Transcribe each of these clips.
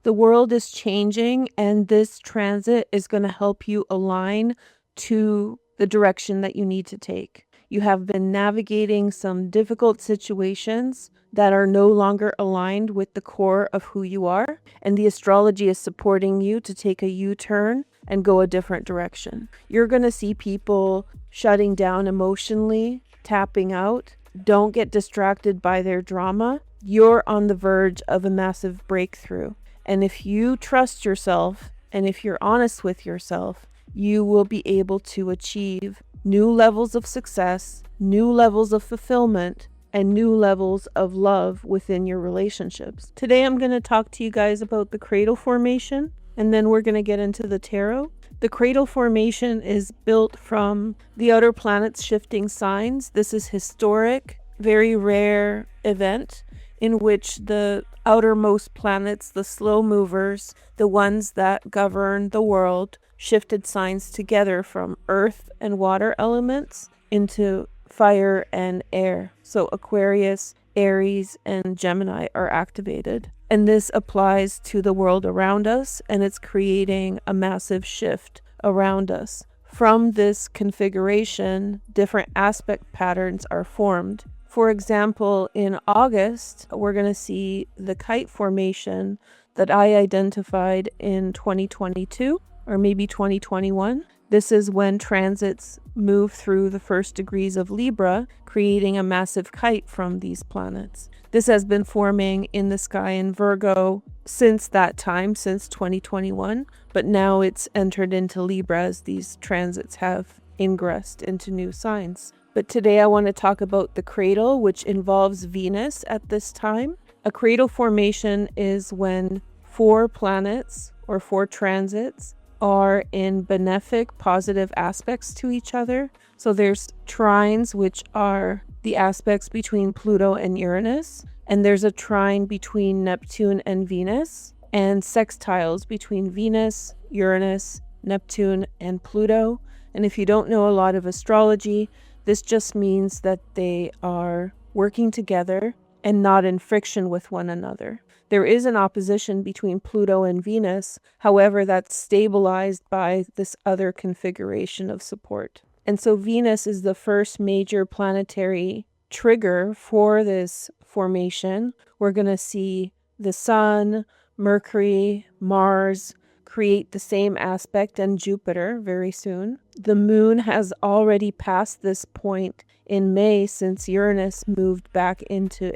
The world is changing, and this transit is going to help you align to the direction that you need to take. You have been navigating some difficult situations that are no longer aligned with the core of who you are, and the astrology is supporting you to take a U-turn and go a different direction. You're going to see people shutting down emotionally, tapping out. Don't get distracted by their drama. You're on the verge of a massive breakthrough. And if you trust yourself, and if you're honest with yourself, you will be able to achieve new levels of success, new levels of fulfillment, and new levels of love within your relationships. Today I'm going to talk to you guys about the cradle formation, and then we're going to get into the tarot. The cradle formation is built from the outer planets shifting signs. This is historic, very rare event in which the outermost planets, the slow movers, the ones that govern the world, shifted signs together from earth and water elements into fire and air. So Aquarius, Aries, and Gemini are activated. And this applies to the world around us, and it's creating a massive shift around us. From this configuration, different aspect patterns are formed. For example, in August, we're going to see the kite formation that I identified in 2022 or maybe 2021. This is when transits move through the first degrees of Libra, creating a massive kite from these planets. This has been forming in the sky in Virgo since that time, since 2021, but now it's entered into Libra as these transits have ingressed into new signs. But today I want to talk about the cradle, which involves Venus at this time. A cradle formation is when 4 planets or 4 transits are in benefic, positive aspects to each other. So there's trines, which are the aspects between Pluto and Uranus, and there's a trine between Neptune and Venus, and sextiles between Venus, Uranus, Neptune, and Pluto. And if you don't know a lot of astrology, this just means that they are working together and not in friction with one another. There is an opposition between Pluto and Venus, however, that's stabilized by this other configuration of support. And so Venus is the first major planetary trigger for this formation. We're going to see the Sun, Mercury, Mars create the same aspect, and Jupiter very soon. The Moon has already passed this point in May since Uranus moved back into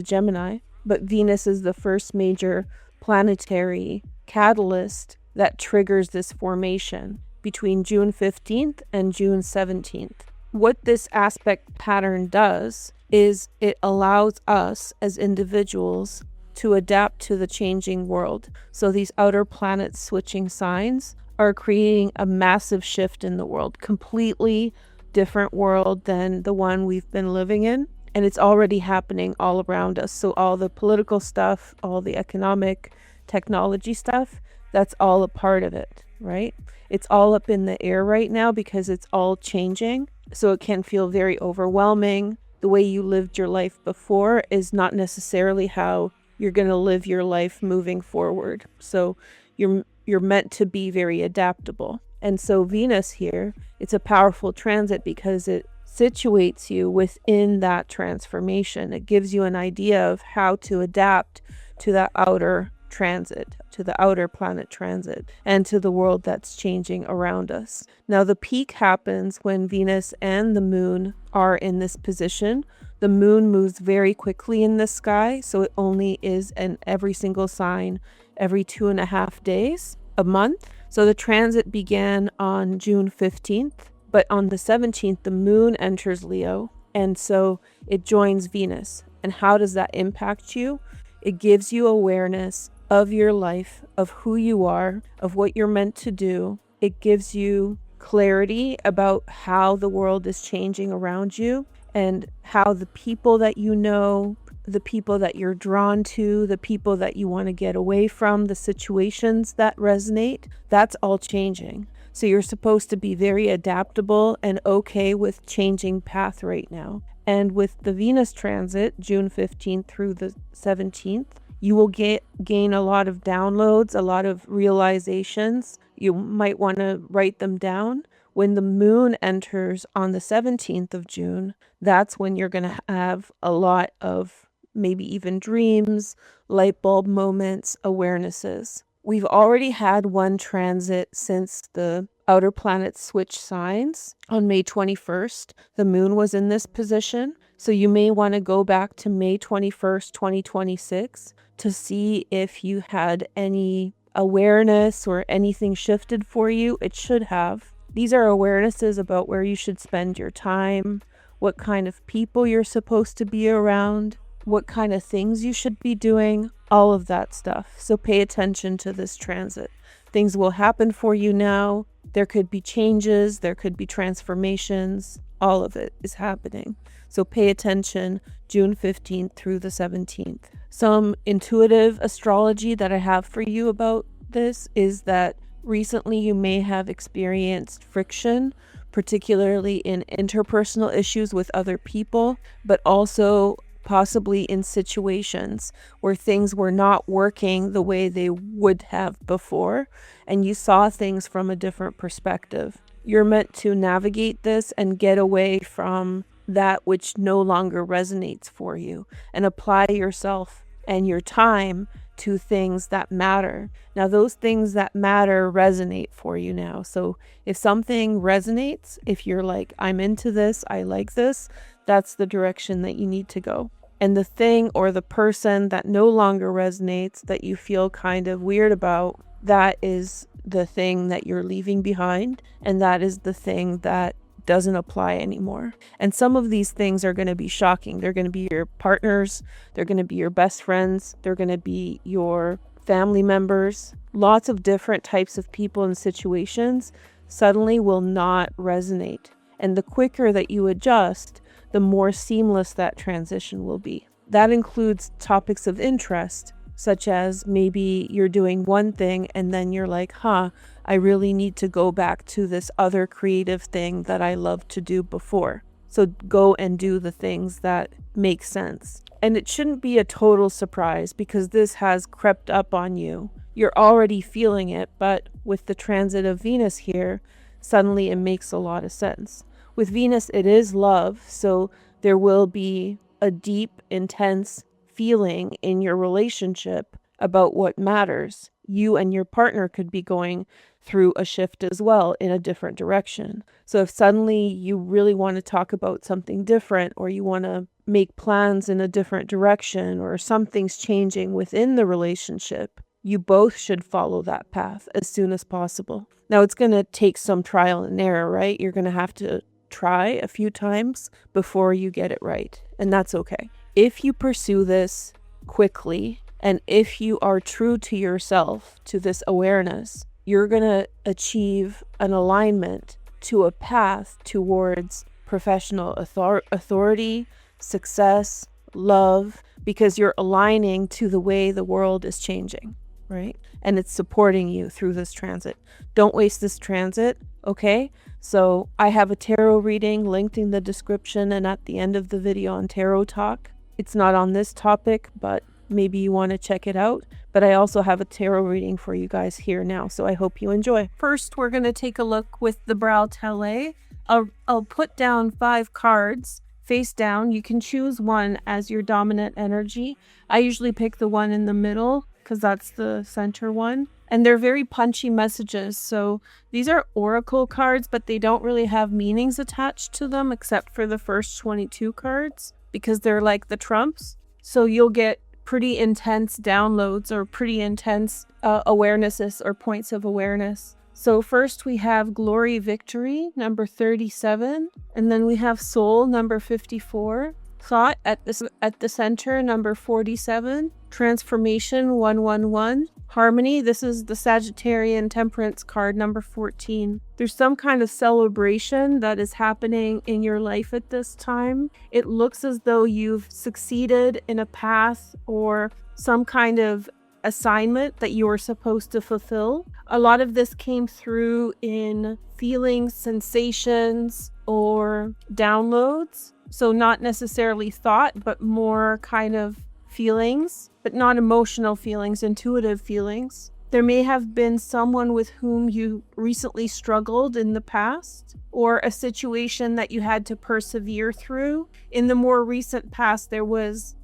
Gemini. But Venus is the first major planetary catalyst that triggers this formation between June 15th and June 17th. What this aspect pattern does is it allows us as individuals to adapt to the changing world. So these outer planets switching signs are creating a massive shift in the world, completely different world than the one we've been living in. And it's already happening all around us. So all the political stuff, all the economic technology stuff, that's all a part of it, right? It's all up in the air right now because it's all changing. So it can feel very overwhelming. The way you lived your life before is not necessarily how you're going to live your life moving forward. So you're meant to be very adaptable. And so Venus here, it's a powerful transit because it situates you within that transformation. It gives you an idea of how to adapt to that outer transit, to the outer planet transit, and to the world that's changing around us. Now, the peak happens when Venus and the Moon are in this position. The Moon moves very quickly in the sky, so it only is in every single sign every 2.5 days, a month. So the transit began on June 15th. But on the 17th, the Moon enters Leo, and so it joins Venus. And how does that impact you? It gives you awareness of your life, of who you are, of what you're meant to do. It gives you clarity about how the world is changing around you and how the people that you know, the people that you're drawn to, the people that you want to get away from, the situations that resonate, that's all changing. So you're supposed to be very adaptable and okay with changing path right now. And with the Venus transit, June 15th through the 17th, You will gain a lot of downloads, a lot of realizations. You might want to write them down. When the moon enters on the 17th of June, that's when you're going to have a lot of maybe even dreams, light bulb moments, awarenesses. We've already had one transit since the outer planets switched signs on May 21st. The moon was in this position. So you may want to go back to May 21st, 2026 to see if you had any awareness or anything shifted for you. It should have. These are awarenesses about where you should spend your time, what kind of people you're supposed to be around, what kind of things you should be doing, all of that stuff. So pay attention to this transit. Things will happen for you now. There could be changes, there could be transformations. All of it is happening. So pay attention June 15th through the 17th. Some intuitive astrology that I have for you about this is that recently you may have experienced friction, particularly in interpersonal issues with other people, but also possibly in situations where things were not working the way they would have before, and you saw things from a different perspective. You're meant to navigate this and get away from that which no longer resonates for you and apply yourself and your time to things that matter. Now, those things that matter resonate for you now. So if something resonates, if you're like, I'm into this, I like this, that's the direction that you need to go. And the thing or the person that no longer resonates, that you feel kind of weird about, that is the thing that you're leaving behind. And that is the thing that doesn't apply anymore. And some of these things are going to be shocking. They're going to be your partners. They're going to be your best friends. They're going to be your family members. Lots of different types of people and situations suddenly will not resonate. And the quicker that you adjust, the more seamless that transition will be. That includes topics of interest, such as maybe you're doing one thing and then you're like, I really need to go back to this other creative thing that I loved to do before. So go and do the things that make sense. And it shouldn't be a total surprise because this has crept up on you. You're already feeling it, but with the transit of Venus here, suddenly it makes a lot of sense. With Venus, it is love, so there will be a deep, intense feeling in your relationship about what matters. You and your partner could be going through a shift as well in a different direction. So if suddenly you really want to talk about something different, or you want to make plans in a different direction, or something's changing within the relationship, you both should follow that path as soon as possible. Now, it's going to take some trial and error, right? You're going to have to try a few times before you get it right, and that's okay. If you pursue this quickly, and if you are true to yourself, to this awareness, you're going to achieve an alignment to a path towards professional authority, success, love, because you're aligning to the way the world is changing, right? And it's supporting you through this transit. Don't waste this transit, okay? So I have a tarot reading linked in the description and at the end of the video on Tarot Talk. It's not on this topic, but maybe you want to check it out. But I also have a tarot reading for you guys here now, so I hope you enjoy. First, we're going to take a look with the Brow Tele. I'll put down 5 cards face down. You can choose one as your dominant energy. I usually pick the one in the middle because that's the center one. And they're very punchy messages. So these are oracle cards, but they don't really have meanings attached to them except for the first 22 cards because they're like the trumps. So you'll get pretty intense downloads or pretty intense awarenesses or points of awareness. So first we have Glory Victory, number 37. And then we have Soul, number 54. Thought at the center, number 47. Transformation, 111. Harmony, this is the Sagittarian Temperance card, number 14. There's some kind of celebration that is happening in your life at this time. It looks as though you've succeeded in a path or some kind of assignment that you were supposed to fulfill. A lot of this came through in feelings, sensations, or downloads. So not necessarily thought, but more kind of feelings, but not emotional feelings, intuitive feelings. There may have been someone with whom you recently struggled in the past, or a situation that you had to persevere through. In the more recent past, there was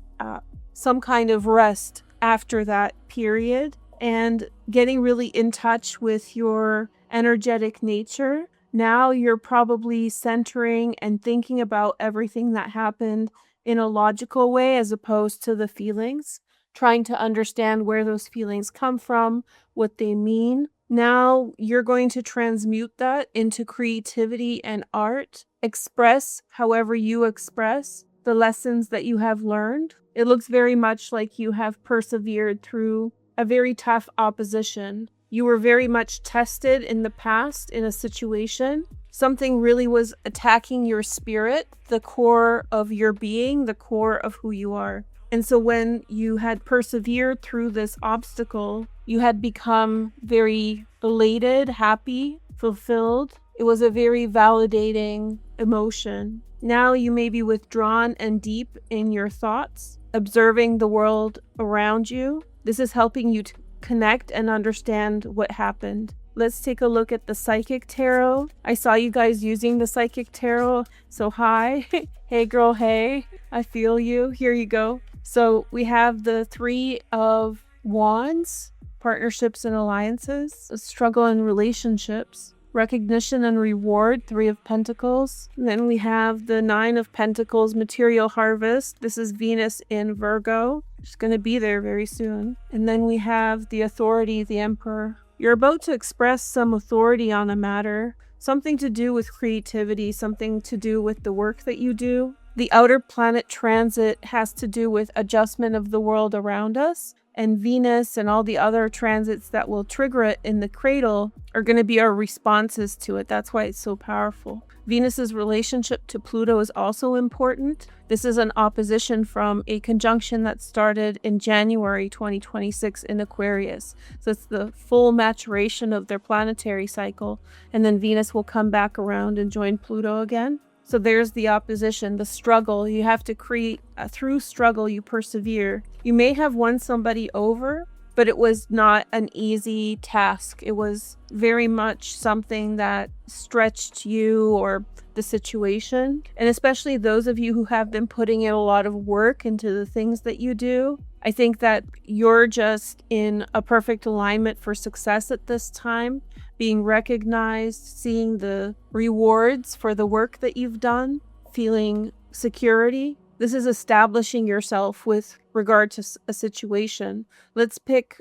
some kind of rest after that period, and getting really in touch with your energetic nature. Now you're probably centering and thinking about everything that happened in a logical way as opposed to the feelings, trying to understand where those feelings come from, what they mean. Now you're going to transmute that into creativity and art. Express however you express the lessons that you have learned. It looks very much like you have persevered through a very tough opposition. You were very much tested in the past in a situation. Something really was attacking your spirit, the core of your being, the core of who you are. And so when you had persevered through this obstacle, you had become very elated, happy, fulfilled. It was a very validating emotion. Now you may be withdrawn and deep in your thoughts, observing the world around you. This is helping you to connect and understand what happened. Let's take a look at the Psychic Tarot. I saw you guys using the Psychic Tarot, so hi. Hey girl, hey. I feel you. Here you go. So we have the Three of Wands, partnerships and alliances, struggle in relationships, recognition and reward, Three of Pentacles. And then we have the Nine of Pentacles, material harvest. This is Venus in Virgo. She's going to be there very soon. And then we have the Authority, the Emperor. You're about to express some authority on a matter, something to do with creativity, something to do with the work that you do. The outer planet transit has to do with adjustment of the world around us, and Venus and all the other transits that will trigger it in the cradle are going to be our responses to it. That's why it's so powerful. Venus's relationship to Pluto is also important. This is an opposition from a conjunction that started in January 2026 in Aquarius. So it's the full maturation of their planetary cycle, and then Venus will come back around and join Pluto again. So there's the opposition, the struggle. You have to create, through struggle, you persevere. You may have won somebody over, but it was not an easy task. It was very much something that stretched you or the situation. And especially those of you who have been putting in a lot of work into the things that you do, I think that you're just in a perfect alignment for success at this time. Being recognized, seeing the rewards for the work that you've done, feeling security. This is establishing yourself with regard to a situation. Let's pick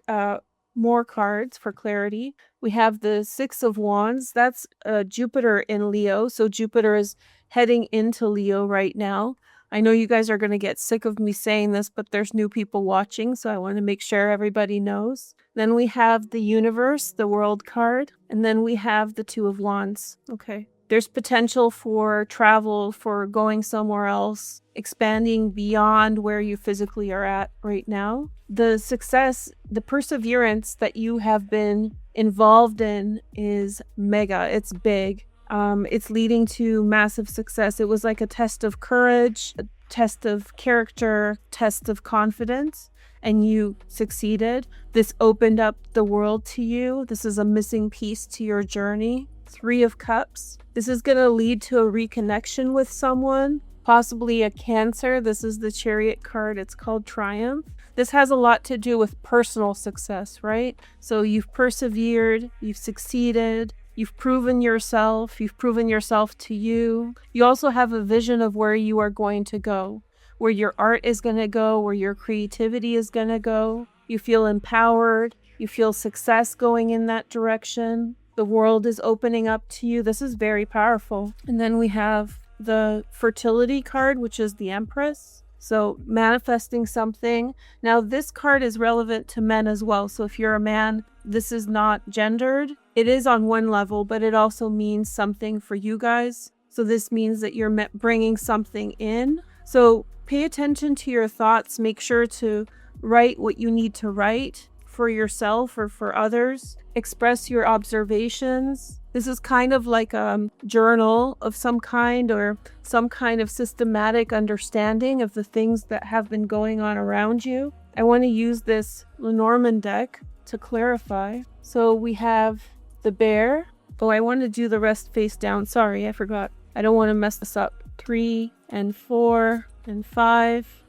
more cards for clarity. We have the Six of Wands. That's Jupiter in Leo. So Jupiter is heading into Leo right now. I know you guys are going to get sick of me saying this, but there's new people watching, so I want to make sure everybody knows. Then we have the Universe, the World card, and then we have the Two of Wands. Okay. There's potential for travel, for going somewhere else, expanding beyond where you physically are at right now. The success, the perseverance that you have been involved in is mega. It's big. It's leading to massive success. It was like a test of courage, a test of character, test of confidence, and you succeeded. This opened up the world to you. This is a missing piece to your journey. Three of Cups. This is going to lead to a reconnection with someone, possibly a Cancer. This is the Chariot card. It's called Triumph. This has a lot to do with personal success, right? So you've persevered, you've succeeded, you've proven yourself to you. You also have a vision of where you are going to go, where your art is going to go, where your creativity is going to go. You feel empowered, you feel success going in that direction. The world is opening up to you. This is very powerful. And then we have the Fertility card, which is the Empress. So manifesting something. Now this card is relevant to men as well. So if you're a man, this is not gendered. It is on one level, but it also means something for you guys. So this means that you're bringing something in. So pay attention to your thoughts. Make sure to write what you need to write. for yourself or for others. Express your observations. This is kind of like a journal of some kind, or some kind of systematic understanding of the things that have been going on around you. I want to use this Lenormand deck to clarify. So we have the bear. Oh, I want to do the rest face down. Sorry, I forgot. I don't want to mess this up. 3 and 4 and 5.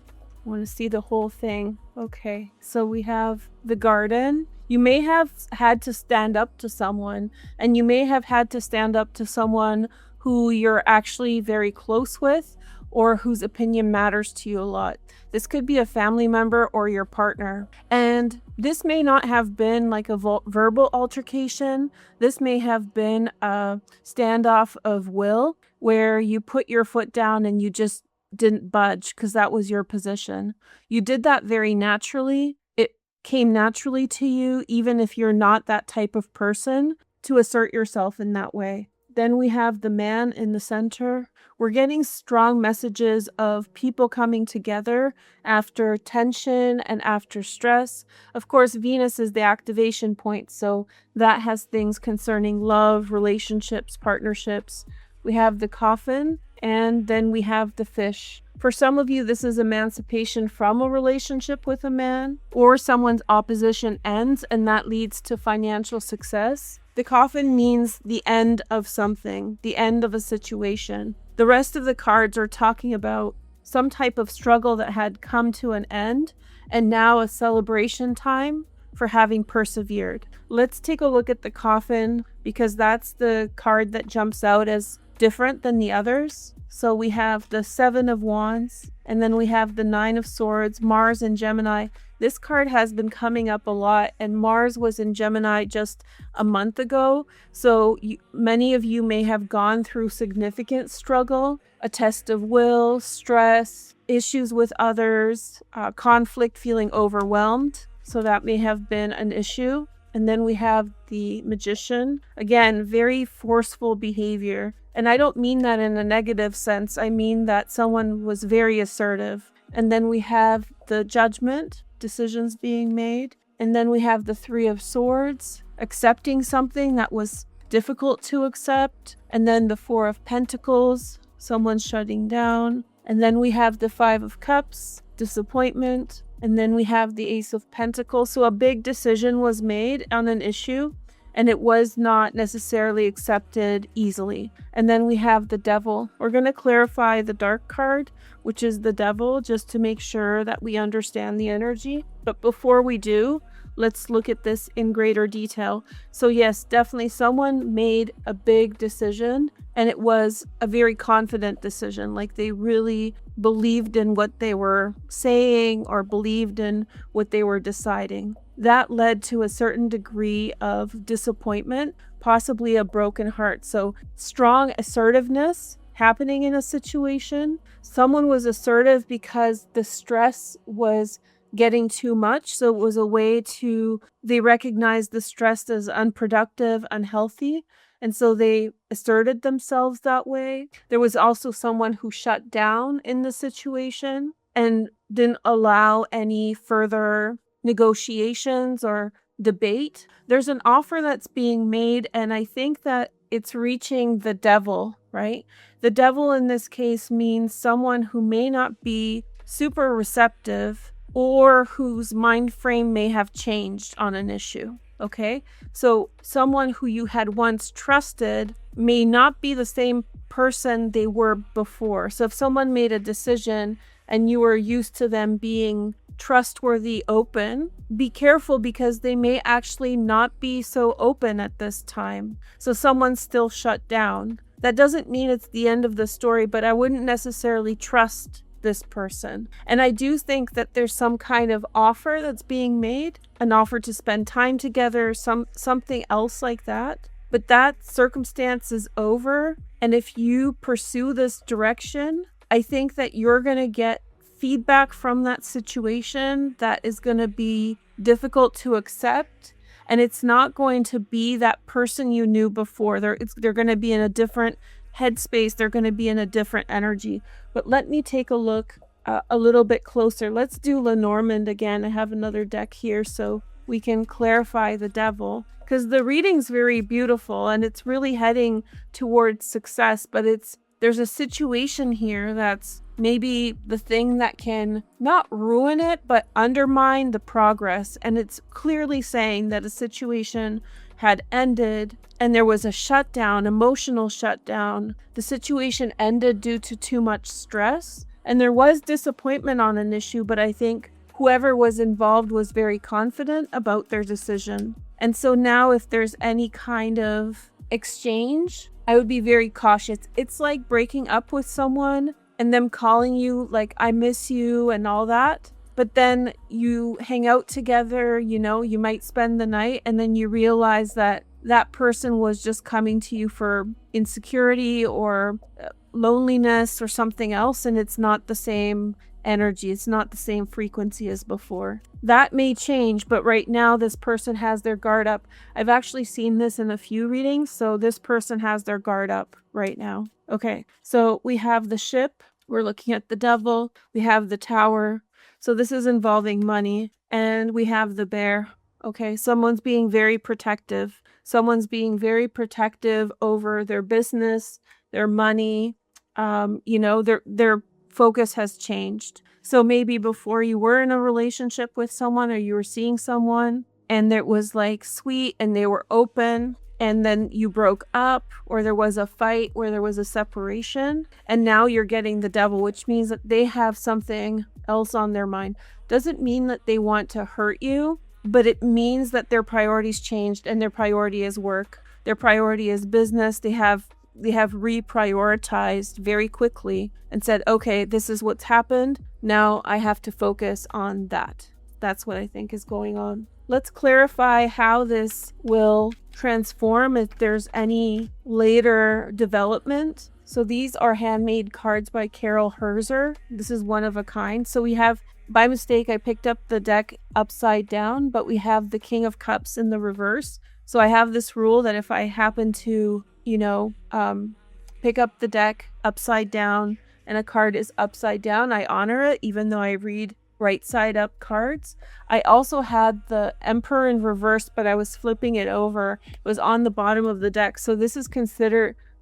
I want to see the whole thing. Okay, so we have the garden. You may have had to stand up to someone, and you may have had to stand up to someone who you're actually very close with, or whose opinion matters to you a lot. This could be a family member or your partner. And this may not have been like a verbal altercation. This may have been a standoff of will, where you put your foot down and you just didn't budge because that was your position. You did that very naturally. It came naturally to you, even if you're not that type of person, to assert yourself in that way. Then we have the man in the center. We're getting strong messages of people coming together after tension and after stress. Of course, Venus is the activation point, so that has things concerning love, relationships, partnerships. We have the coffin, and then we have the fish. For some of you, this is emancipation from a relationship with a man, or someone's opposition ends, and that leads to financial success. The coffin means the end of something, the end of a situation. The rest of the cards are talking about some type of struggle that had come to an end, and now a celebration time for having persevered. Let's take a look at the coffin, because that's the card that jumps out as different than the others. So we have the 7 of Wands, and then we have the 9 of Swords, Mars and Gemini. This card has been coming up a lot, and Mars was in Gemini just a month ago. So many of you may have gone through significant struggle, a test of will, stress, issues with others, conflict, feeling overwhelmed. So that may have been an issue. And then we have the Magician. Again, very forceful behavior. And I don't mean that in a negative sense. I mean that someone was very assertive. And then we have the Judgment, decisions being made. And then we have the 3 of Swords, accepting something that was difficult to accept. And then the 4 of Pentacles, someone shutting down. And then we have the 5 of Cups, disappointment. And then we have the Ace of Pentacles. So a big decision was made on an issue, and it was not necessarily accepted easily. And then we have the Devil. We're going to clarify the dark card, which is the Devil, just to make sure that we understand the energy. But before we do, let's look at this in greater detail. So yes, definitely someone made a big decision, and it was a very confident decision. Like they really believed in what they were saying or believed in what they were deciding. That led to a certain degree of disappointment, possibly a broken heart. So strong assertiveness happening in a situation. Someone was assertive because the stress was getting too much. So it was a way they recognized the stress as unproductive, unhealthy. And so they asserted themselves that way. There was also someone who shut down in the situation and didn't allow any further negotiations or debate. There's an offer that's being made, and I think that it's reaching the Devil, right? The Devil in this case means someone who may not be super receptive, or whose mind frame may have changed on an issue. Okay, so someone who you had once trusted may not be the same person they were before. So if someone made a decision and you were used to them being trustworthy, open, be careful, because they may actually not be so open at this time. So someone's still shut down. That doesn't mean it's the end of the story, but I wouldn't necessarily trust this person. And I do think that there's some kind of offer that's being made, an offer to spend time together, something else like that. But that circumstance is over. And if you pursue this direction, I think that you're going to get feedback from that situation that is going to be difficult to accept. And it's not going to be that person you knew before. They're going to be in a different headspace. They're going to be in a different energy. But let me take a look a little bit closer. Let's do Lenormand again. I have another deck here. So we can clarify the devil, because the reading's very beautiful and it's really heading towards success, but there's a situation here that's maybe the thing that can not ruin it, but undermine the progress. And it's clearly saying that a situation had ended and there was a shutdown, emotional shutdown. The situation ended due to too much stress. And there was disappointment on an issue, but I think whoever was involved was very confident about their decision. And so now if there's any kind of exchange, I would be very cautious. It's like breaking up with someone and them calling you like, I miss you and all that. But then you hang out together, you might spend the night, and then you realize that that person was just coming to you for insecurity or loneliness or something else, and it's not the same energy. It's not the same frequency as before. That may change, but right now this person has their guard up. I've actually seen this in a few readings, so this person has their guard up right now. Okay, so we have the ship. We're looking at the devil. We have the tower. So this is involving money. And we have the bear. Okay, someone's being very protective. Someone's being very protective over their business, their money. Their focus has changed. So maybe before you were in a relationship with someone or you were seeing someone and it was like sweet and they were open, and then you broke up or there was a fight where there was a separation, and now you're getting the devil, which means that they have something else on their mind. Doesn't mean that they want to hurt you, but it means that their priorities changed and their priority is work. Their priority is business. They have reprioritized very quickly and said, okay, this is what's happened. Now I have to focus on that. That's what I think is going on. Let's clarify how this will transform if there's any later development. So these are handmade cards by Carol Herzer. This is one of a kind. So we have, by mistake, I picked up the deck upside down, but we have the King of Cups in the reverse. So I have this rule that if I happen to, pick up the deck upside down and a card is upside down, I honor it, even though I read right side up cards. I also had the Emperor in reverse, but I was flipping it over. It was on the bottom of the deck. So this is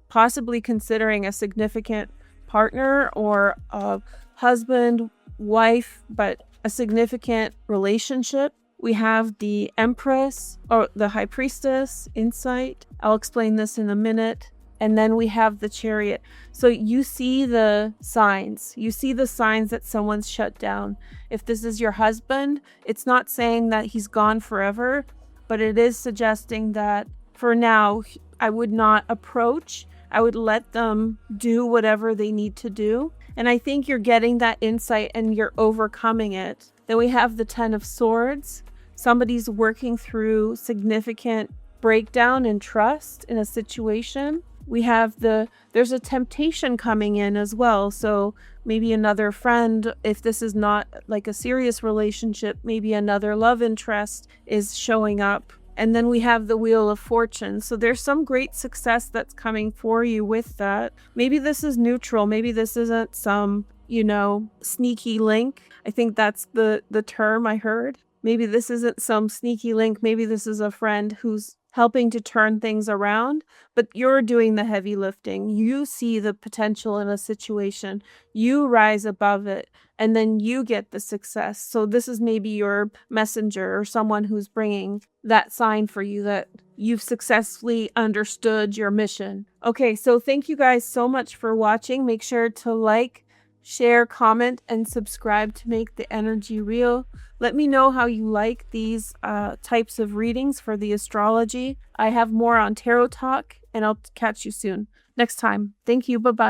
possibly considering a significant partner or a husband, wife, but a significant relationship. We have the Empress or the High Priestess, insight. I'll explain this in a minute. And then we have the Chariot. So you see the signs. You see the signs that someone's shut down. If this is your husband, it's not saying that he's gone forever, but it is suggesting that for now, I would not approach. I would let them do whatever they need to do. And I think you're getting that insight and you're overcoming it. Then we have the Ten of Swords. Somebody's working through significant breakdown in trust in a situation. We have there's a temptation coming in as well. So maybe another friend, if this is not like a serious relationship, maybe another love interest is showing up. And then we have the Wheel of Fortune. So there's some great success that's coming for you with that. Maybe this is neutral. Maybe this isn't some, sneaky link. I think that's the term I heard. Maybe this isn't some sneaky link. Maybe this is a friend who's helping to turn things around, but you're doing the heavy lifting. You see the potential in a situation, you rise above it, and then you get the success. So this is maybe your messenger or someone who's bringing that sign for you that you've successfully understood your mission. Okay, so thank you guys so much for watching. Make sure to like, share, comment, and subscribe to make the energy real. Let me know how you like these types of readings for the astrology. I have more on Tarot Talk, and I'll catch you soon next time. Thank you. Bye-bye.